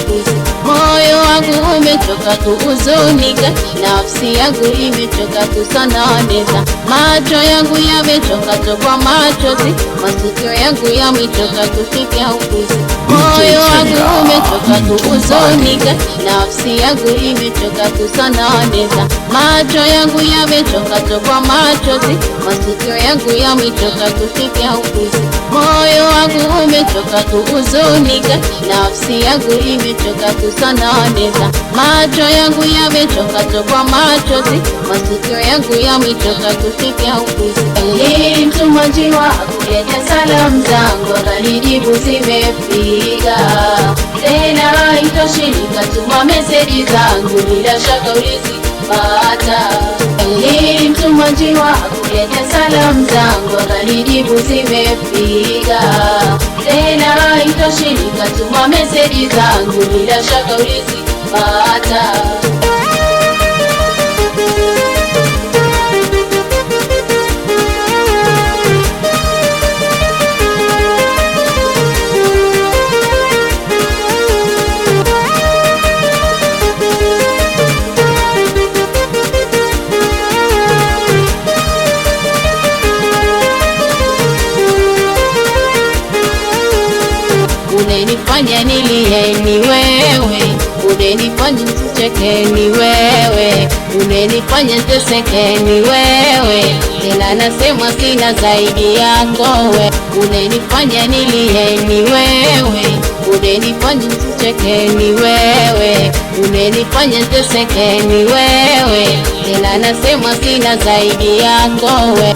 upuzi. Moyo wangu umechoka kuhuzunika, nafsi yangu imechoka kusononeka, macho yangu yamechoka tokwa machozi, masikio yangu yamechoka kusikia upuzi. Moyo wangu umechoka kuhuzunika, nafsi yangu imechoka kusononeka, macho yangu yamechoka tokwa machozi, masikio yangu yamechoka kusikia upuzi. Moyo wangu umechoka kuhuzunika, nafsi yangu imechoka kusononeka, macho yangu yamechoka tokwa machozi, masikio yangu yamechoka kusikia upuzi. Nilimtuma njiwa akulete salamu zangu, akanijibu zimefika. Tena haitoshi nikatuma meseji zangu, bila shaka ulizipata. Nilimtuma njiwa akulete salamu zangu, akanijibu zimefika. Tena haitoshi nikatuma meseji zangu, bila shaka ulizipata. Unenifanya nilie ni wewe, unenifanya nicheke ni wewe, unenifanya niteseke ni wewe, tena nasema sina zaidi yako wewe. Unenifanya nilie ni wewe, unenifanya nicheke ni wewe, unenifanya niteseke ni wewe, tena nasema sina zaidi yako wewe.